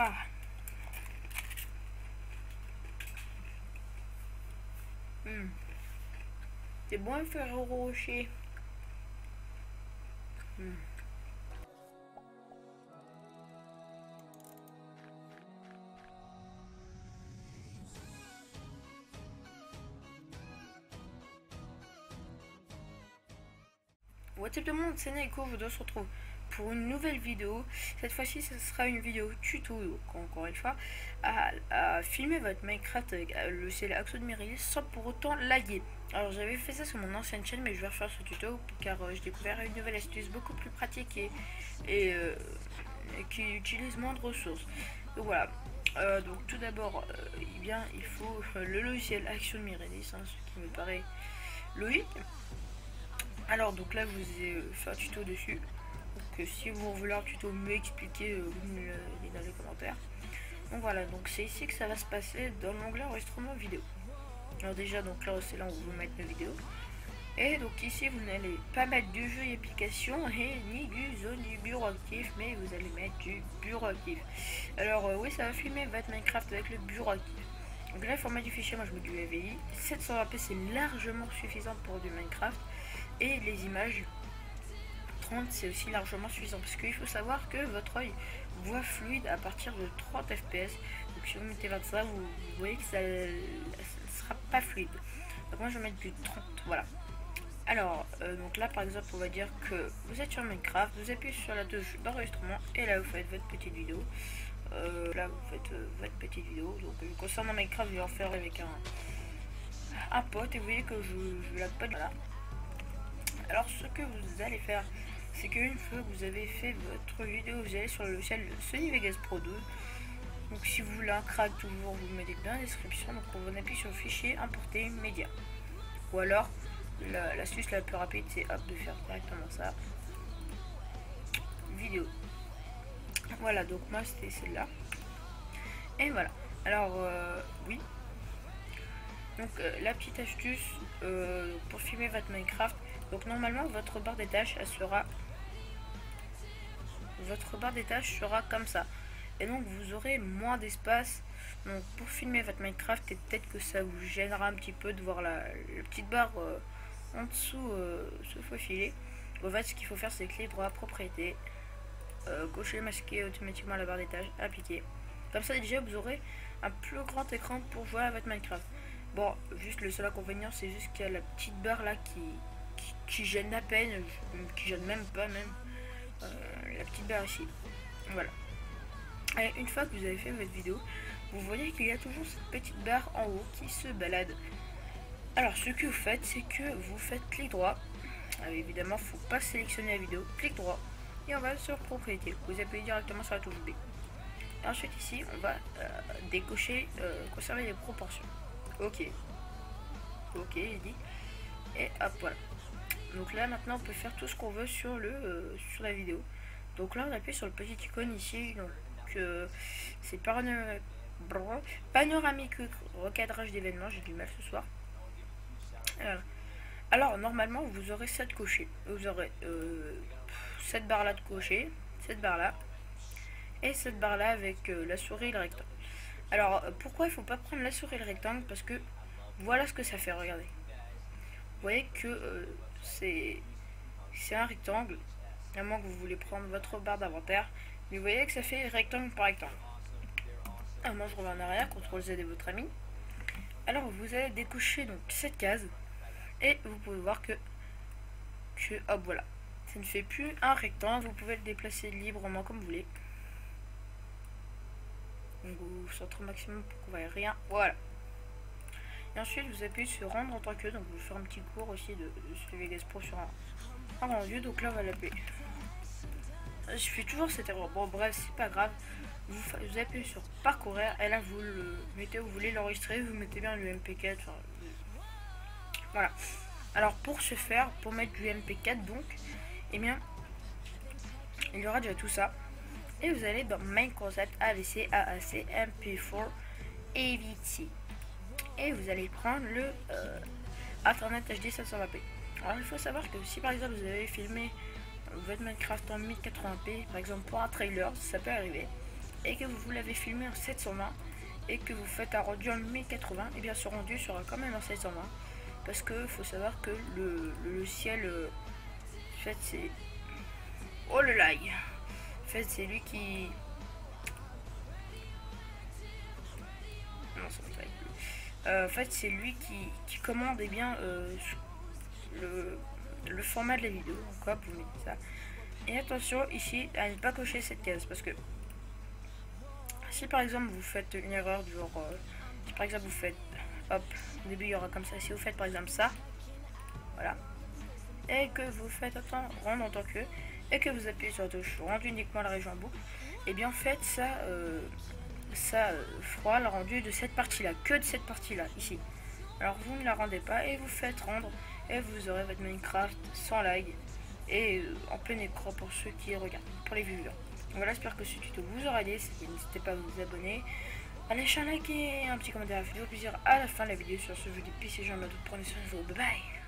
Ah. C'est bon, Ferrero Rocher. What's up tout le monde, c'est Naiko, je dois se retrouver pour une nouvelle vidéo. Cette fois-ci, ce sera une vidéo tuto, encore une fois, à filmer votre Minecraft avec le logiciel Axon Mirrorless sans pour autant laguer. Alors j'avais fait ça sur mon ancienne chaîne, mais je vais refaire ce tuto car j'ai découvert une nouvelle astuce beaucoup plus pratique et qui utilise moins de ressources. Donc voilà. Donc tout d'abord, eh bien, il faut le logiciel Axon Mirrorless, ce qui me paraît logique. Alors donc là, je vous ai fait un tuto dessus. Donc si vous voulez un tuto mieux expliqué, vous me le dites dans les commentaires. Donc voilà, donc c'est ici que ça va se passer dans l'onglet enregistrement vidéo. Alors déjà, donc là c'est là où vous mettez nos vidéos. Et donc ici vous n'allez pas mettre du jeu et application et ni du zone du bureau actif, mais vous allez mettre du bureau actif. Alors oui, ça va filmer votre Minecraft avec le bureau actif. Donc là, le format du fichier, moi je mets du AVI. 720p, c'est largement suffisant pour du Minecraft. Et les images 30, c'est aussi largement suffisant parce qu'il faut savoir que votre œil voit fluide à partir de 30 fps. Donc si vous mettez 25, vous voyez que ça ne sera pas fluide. Donc moi je vais mettre du 30, voilà. Alors donc là par exemple on va dire que vous êtes sur Minecraft, vous appuyez sur la touche d'enregistrement et là vous faites votre petite vidéo. Là vous faites votre petite vidéo. Donc concernant Minecraft, je vais en faire avec un pote et vous voyez que je la pote là. Alors ce que vous allez faire, c'est qu'une fois que vous avez fait votre vidéo, vous allez sur le logiciel Sony Vegas Pro 2. Donc si vous voulez un crack, toujours vous mettez dans la description. Donc on appuie sur le fichier importer média. Ou alors l'astuce la plus rapide, c'est de faire directement ça. Vidéo. Voilà, donc moi c'était celle-là. Et voilà. Alors oui. Donc la petite astuce pour filmer votre Minecraft. Donc normalement votre barre des tâches sera comme ça. Et donc vous aurez moins d'espace. Donc pour filmer votre Minecraft, et peut-être que ça vous gênera un petit peu de voir la petite barre en dessous se faufiler. En fait, ce qu'il faut faire, c'est clic droit, propriété, cocher, masquer automatiquement la barre des tâches, appliquer. Comme ça déjà vous aurez un plus grand écran pour jouer à votre Minecraft. Bon, juste le seul inconvénient, c'est juste qu'il y a la petite barre là qui gêne à peine, qui gêne même pas la petite barre ici. Voilà. Et une fois que vous avez fait votre vidéo, vous voyez qu'il y a toujours cette petite barre en haut qui se balade. Alors ce que vous faites, c'est que vous faites clic droit. Alors, évidemment, il ne faut pas sélectionner la vidéo. Clic droit et on va sur propriété. Vous appuyez directement sur la touche B. Et ensuite ici, on va décocher conserver les proportions. Ok, il dit. Et hop, voilà. Donc là maintenant on peut faire tout ce qu'on veut sur la vidéo. Donc là on appuie sur le petit icône ici. Donc c'est panoramique recadrage d'événements. J'ai du mal ce soir. Alors normalement vous aurez 7 cochés. Vous aurez cette barre là de cocher, cette barre là et cette barre là avec la souris et le rectangle. Alors pourquoi il faut pas prendre la souris et le rectangle? Parce que voilà ce que ça fait, regardez. Vous voyez que c'est un rectangle, à moins que vous voulez prendre votre barre d'inventaire, mais vous voyez que ça fait rectangle par rectangle. Alors moi je reviens en arrière, CTRL Z et votre ami. Alors vous allez décocher donc cette case et vous pouvez voir que hop voilà, ça ne fait plus un rectangle, vous pouvez le déplacer librement comme vous voulez. Donc vous centrez au maximum pour qu'on ne voie rien, voilà. Et ensuite vous appuyez sur rendre en tant que, donc vous faire un petit cours aussi de Vegas Pro sur un rendu. Donc là on va l'appeler. Je fais toujours cette erreur, bon bref c'est pas grave. Vous appuyez sur parcourir et là vous le mettez où vous voulez l'enregistrer, vous mettez bien le MP4. Enfin, voilà. Alors pour ce faire, pour mettre du MP4 donc, eh bien il y aura déjà tout ça. Et vous allez dans Main Concept AVC AAC MP4 AVC. Et vous allez prendre le Internet HD 720p. Alors il faut savoir que si par exemple vous avez filmé votre Minecraft en 1080p, par exemple pour un trailer, ça peut arriver. et que vous l'avez filmé en 720 et que vous faites un rendu en 1080, et bien ce rendu sera quand même en 720 parce que faut savoir que le logiciel en fait c'est oh le lag en fait c'est lui qui non ça va pas en fait c'est lui qui commande et bien le format de la vidéo. Donc hop, vous mettez ça. Et attention ici à ne pas cocher cette case parce que si par exemple vous faites une erreur du genre si par exemple vous faites hop au début il y aura comme ça, si vous faites par exemple ça voilà et que vous faites rendre en tant que et que vous appuyez sur la touche rendu uniquement la région boucle, et bien en fait ça fera le rendu de cette partie là, que de cette partie là ici. Alors vous ne la rendez pas et vous faites rendre et vous aurez votre Minecraft sans lag et en plein écran pour ceux qui regardent, pour les viewers. Voilà, j'espère que ce tuto vous aura aidé. N'hésitez pas à vous abonner, à lâcher un like et un petit commentaire à faire plaisir à la fin de la vidéo. Sur ce, je vous dis peace et j'en ai d'autres. Prenez soin de vous. Bye bye.